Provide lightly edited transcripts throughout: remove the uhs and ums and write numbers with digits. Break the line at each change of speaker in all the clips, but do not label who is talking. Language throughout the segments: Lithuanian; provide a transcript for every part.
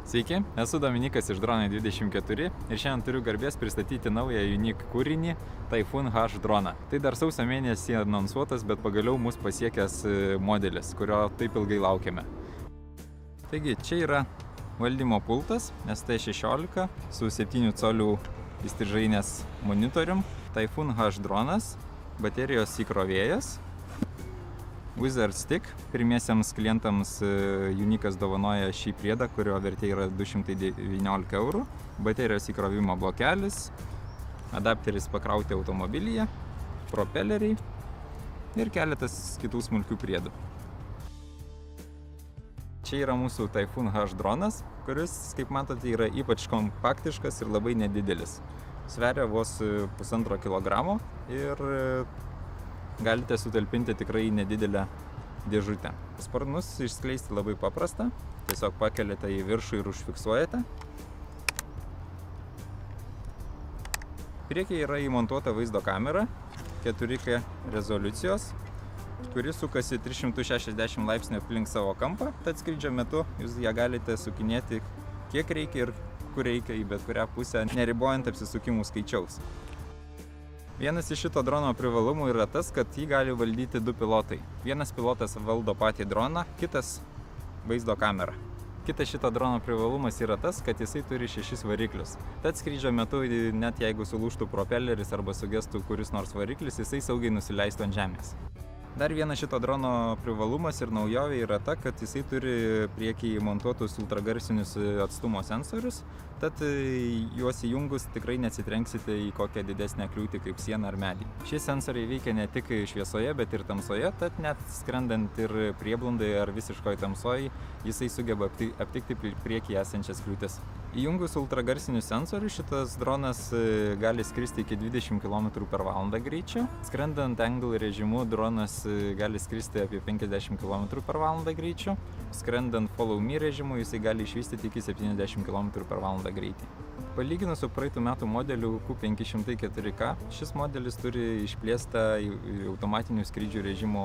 Sveiki, esu Dominikas iš Dronai24 ir šiandien turiu garbės pristatyti naują Unique kūrinį Typhoon H droną. Tai dar sausio mėnesį anonsuotas, bet pagaliau mus pasiekęs modelis, kurio taip ilgai laukiame. Taigi, čia yra valdymo pultas ST16 su 7 colių įstrižainės monitorium, Typhoon H dronas, baterijos įkrovėjas, Wizard Stick. Pirmiesiems klientams Unique'as dovanoja šį priedą, kurio vertė yra 219 eurų. Baterijos įkrovimo blokelis, adapteris pakrauti automobilyje, propeleriai ir keletas kitų smulkių priedų. Čia yra mūsų Typhoon H dronas, kuris, kaip matote, yra ypač kompaktiškas ir labai nedidelis. Sveria vos 1,5 kilogramo ir galite sutalpinti tikrai nedidelę dėžutę. Sparnus išskleisti labai paprasta, tiesiog pakeliate į viršų ir užfiksuojate. Priekyje yra įmontuota vaizdo kamera 4K rezoliucijos, kuri sukasi 360 laipsnių aplink savo kampą, tad skrydžio metu jūs ją galite sukinėti kiek reikia ir kur reikia į bet kurią pusę, neribojant apsisukimų skaičiaus. Vienas iš šito drono privalumų yra tas, kad jį gali valdyti 2 pilotai. Vienas pilotas valdo patį droną, kitas vaizdo kamerą. Kitas šito drono privalumas yra tas, kad jisai turi 6 variklius. Tad skrydžio metu, net jeigu sulūžtų propelleris arba sugestų kuris nors variklis, jisai saugiai nusileistų ant žemės. Dar vienas šito drono privalumas ir naujovė yra ta, kad jisai turi priekyje montuotus ultragarsinius atstumo sensorius, tad juos įjungus tikrai neatsitrenksite į kokią didesnę kliūtį kaip sieną ar medį. Šie sensoriai veikia ne tik šviesoje, bet ir tamsoje, tad net skrendant ir prieblandai ar visiškoj tamsoj, jisai sugeba aptikti priekyje esančias kliūtis. Įjungus ultragarsinius sensorius, šitas dronas gali skristi iki 20 km/h greičiu. Skrendant angle režimu, dronas gali skristi apie 50 km/h greičiu. Skrendant follow me režimu, jisai gali išvystyti iki 70 km/h greitį. Palyginus su praeitų metų modeliu Q500 4K, šis modelis turi išplėstą automatinių skrydžių režimo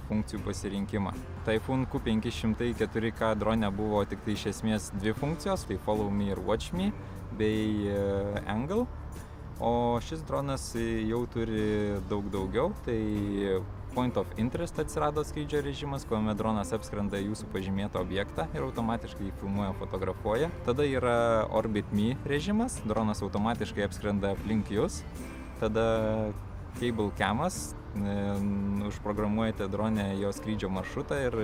funkcijų pasirinkimą. Typhoon Q500 4K drone buvo tik tai iš esmės 2 funkcijos, tai follow me ir watch me, bei angle, o šis dronas jau turi daug daugiau, tai point of interest atsirado skrydžio režimas, kuomet dronas apskrenda jūsų pažymėtą objektą ir automatiškai filmuoja, fotografuoja. Tada yra orbit me režimas, dronas automatiškai apskrenda aplink jūs. Tada cable camas, užprogramuojate dronę jo skrydžio maršrutą ir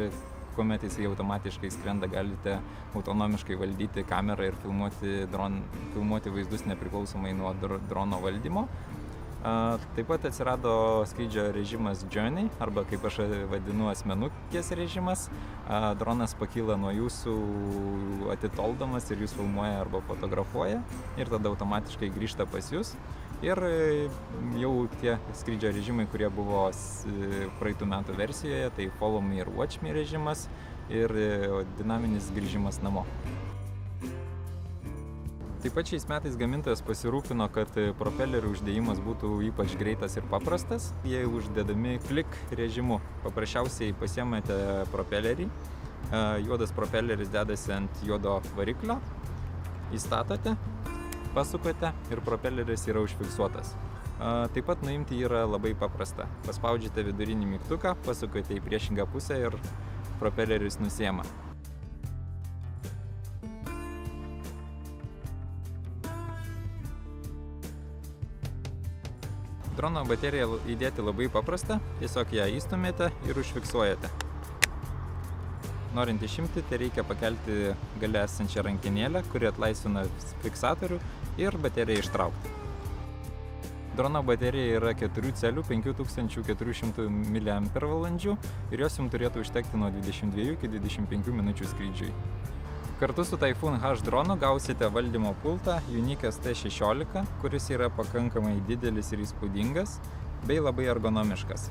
kuomet jisai automatiškai skrenda, galite autonomiškai valdyti kamerą ir filmuoti vaizdus nepriklausomai nuo drono valdymo. Taip pat atsirado skrydžio režimas Journey, arba kaip aš vadinu asmenukės režimas. Dronas pakyla nuo jūsų atitoldamas ir jūs filmuoja arba fotografuoja ir tada automatiškai grįžta pas jūs. Ir jau tie skrydžio režimai, kurie buvo praeitų metų versijoje, tai follow me ir watch me režimas ir dinaminis grįžimas namo. Taip pat šiais metais gamintojas pasirūpino, kad propelerių uždėjimas būtų ypač greitas ir paprastas. Jie uždedami flick režimu. Paprasčiausiai pasiemate propelerį, juodas propeleris dedasi ant juodo variklio, įstatote, pasukate ir propeleris yra užfiksuotas. Taip pat nuimti yra labai paprasta. Paspaudžiate vidurinį mygtuką, pasukate į priešingą pusę ir propeleris nusiema. Drono bateriją įdėti labai paprasta, tiesiog ją įstumėte ir užfiksuojate. Norint išimti, tai reikia pakelti gale esančią rankenėlę, kuri atlaisvina fiksatorių ir bateriją ištraukti. Drono baterija yra 4 celių 5400 mAh ir jos jums turėtų užtekti nuo 22 iki 25 minučių skrydžiui. Kartu su Typhoon H dronu gausite valdymo pultą Unique ST16, kuris yra pakankamai didelis ir įspūdingas, bei labai ergonomiškas.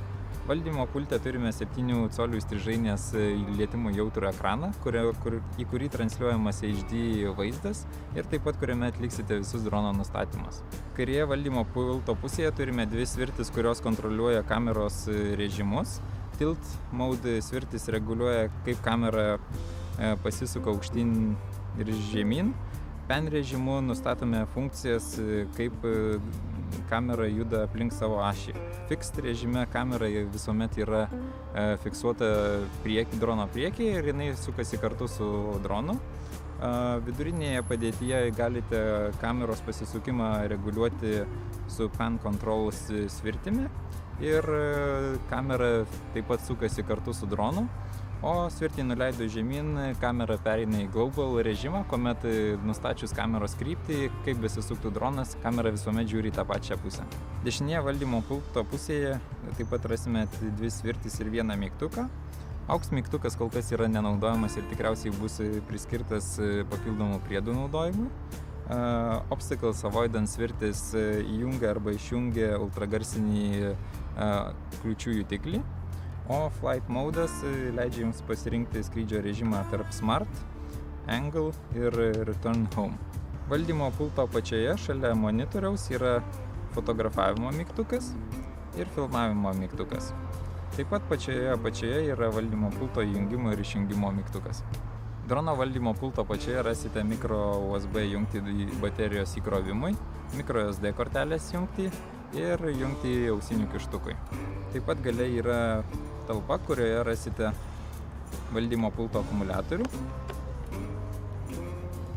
Valdymo pulte turime 7 colių įstrižainės lietimų jautrų ekraną, į kurį transliuojamas HD vaizdas ir taip pat kuriame atliksite visus drono nustatymus. Kairėje valdymo pulto pusėje turime 2 svirtis, kurios kontroliuoja kameros režimus. Tilt mode svirtis reguliuoja, kaip kamera pasisuka aukštyn ir žemyn. Pan režimu nustatome funkcijas, kaip kamera juda aplink savo ašį. Fixed režime kamera visuomet yra fiksuota drono priekyje ir jinai sukasi kartu su dronu. Vidurinėje padėtyje galite kameros pasisukimą reguliuoti su pan control svirtimi ir kamera taip pat sukasi kartu su dronu. O svirtį nuleidus žemyn, kamera pereina į global režimą, kuomet nustačius kameros kryptį, kaip besisuktų dronas, kamera visuomet žiūri į tą pačią pusę. Dešinėje valdymo pulto pusėje taip pat rasime 2 svirtis ir 1 mygtuką. AUX mygtukas kol kas yra nenaudojamas ir tikriausiai bus priskirtas papildomų priedų naudojimui. Obstacles avoidance svirtis įjungia arba išjungia ultragarsinį kliūčių jutiklį. O Flight modas leidžia jums pasirinkti skrydžio režimą tarp Smart, Angle ir Return Home. Valdymo pulto apačioje šalia monitoriaus yra fotografavimo mygtukas ir filmavimo mygtukas. Taip pat pačioje apačioje yra valdymo pulto įjungimo ir išjungimo mygtukas. Drono valdymo pulto apačioje rasite micro USB jungtį baterijos įkrovimui, micro SD kortelės jungtį ir jungtį ausinių kištukui. Taip pat gale yra talpa, kurioje rasite valdymo pulto akumuliatorių,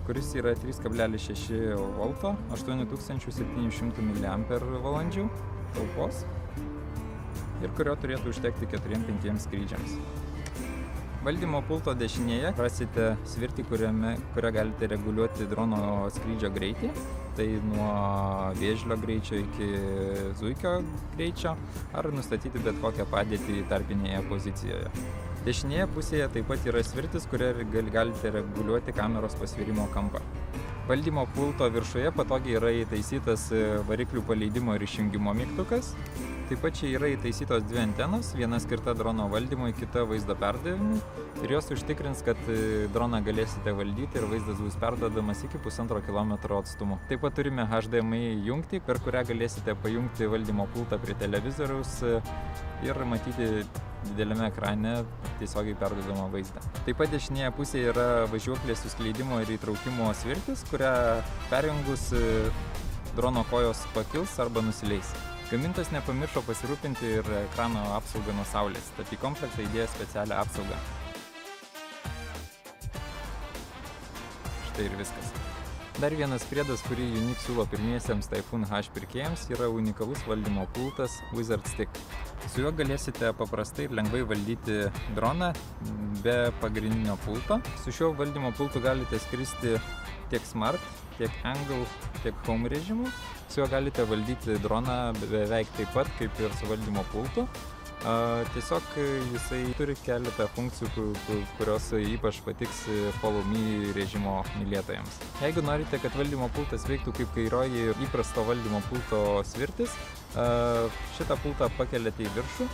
kuris yra 3,6 V 8700 mAh talpos ir kurio turėtų užtekti 4-5 skrydžiams. Valdymo pulto dešinėje rasite svirtį, kurią galite reguliuoti drono skrydžio greitį, tai nuo vėžlio greičio iki zuikio greičio, ar nustatyti bet kokią padėtį tarpinėje pozicijoje. Dešinėje pusėje taip pat yra svirtis, kuria galite reguliuoti kameros pasvirimo kampą. Valdymo pulto viršuje patogiai yra įtaisytas variklių paleidimo ir išjungimo mygtukas. Taip pat čia yra įtaisytos 2 antenos, viena skirta drono valdymui, kita vaizdo perdavimui, ir jos užtikrins, kad droną galėsite valdyti ir vaizdas bus perduodamas iki 1,5 km atstumu. Taip pat turime HDMI jungtį, per kurią galėsite pajungti valdymo pultą prie televizoriaus ir matyti dideliame ekrane tiesiogiai perduodamą vaizdą. Taip pat dešinėje pusėje yra važiuoklės suskleidimo ir įtraukimo svirtis, kurią perjungus drono kojos pakils arba nusileis. Gamintojas nepamiršo pasirūpinti ir ekrano apsaugą nuo saulės, tad į komplektą įdėjo specialią apsaugą. Štai ir viskas. Dar vienas priedas, kurį Yuneec siūlo pirmiesiems Typhoon H pirkėjams, yra unikalus valdymo pultas Wizard Stick. Su juo galėsite paprastai ir lengvai valdyti droną be pagrindinio pulto. Su šiuo valdymo pultu galite skristi tiek Smart, tiek Angle, tiek Home režimu. Su juo galite valdyti droną beveik taip pat kaip ir su valdymo pultu. Tiesiog jisai turi keletą funkcijų, kurios ypač patiks Follow Me režimo mylėtojams. Jeigu norite, kad valdymo pultas veiktų kaip kairioji įprasto valdymo pulto svirtis, šitą pultą pakeliate į viršų.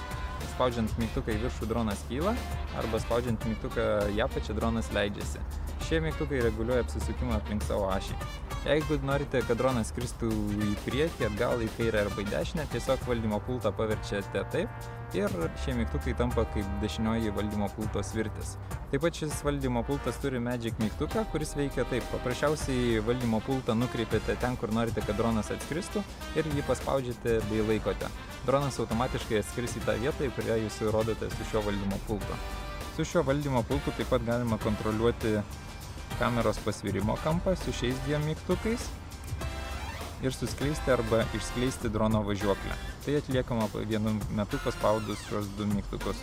Spaudžiant mygtuką į viršų dronas kyla, arba spaudžiant mygtuką į apačią dronas leidžiasi. Šie mygtukai reguliuoja apsisukimą aplink savo ašį. Jeigu norite, kad dronas skristų į priekį, atgal, į kairę arba į dešinę, tiesiog valdymo pultą paverčiate taip ir šie mygtukai tampa kaip dešinioji valdymo pulto svirtis. Taip pat šis valdymo pultas turi Magic mygtuką, kuris veikia taip. Paprasčiausiai valdymo pultą nukreipiate ten, kur norite, kad dronas atskristų, ir jį paspaudžiate bei laikote. Dronas automatiškai atskris į tą vietą, į kurią jūs rodote su šiuo valdymo pultu. Su šiuo valdymo pultu taip pat galima kontroliuoti kameros pasvirimo kampą su šiais 2 mygtukais ir suskleisti arba išskleisti drono važiuoklę. Tai atliekama vienu metu paspaudus šios 2 mygtukus.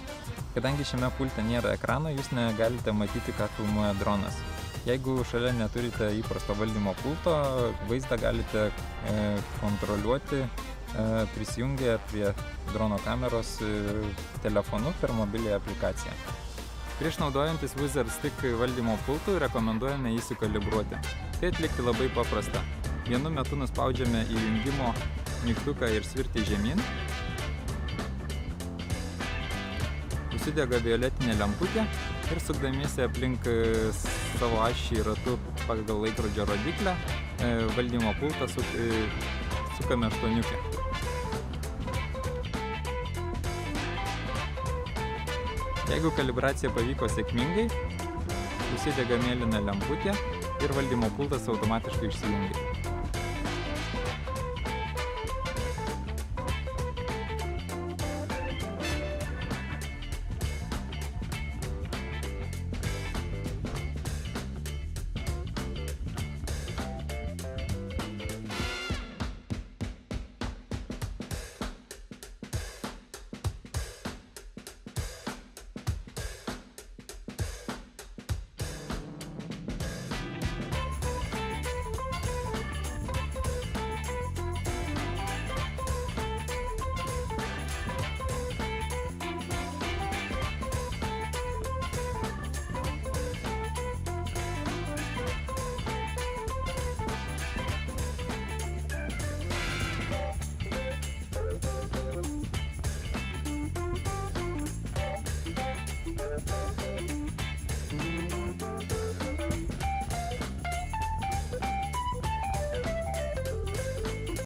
Kadangi šiame pulte nėra ekrano, jūs negalite matyti, ką filmuoja dronas. Jeigu šalia neturite įprasto valdymo pulto, vaizdą galite kontroliuoti prisijungę prie drono kameros telefonu per mobiliąją aplikaciją. Prieš naudojantis Wizard Stick valdymo pultų rekomenduojame jį sukalibruoti. Tai atlikti labai paprasta. Vienu metu nuspaudžiame įjungimo mygtuką ir svirtį žemyn. Užsidega violetinė lemputė ir sukdamiesi aplink savo ašį ratu pagal laikrodžio rodiklę valdymo pultą sukame 8. Jeigu kalibracija pavyko sėkmingai, užsidega mėlyna lemputė ir valdymo pultas automatiškai išsijungia.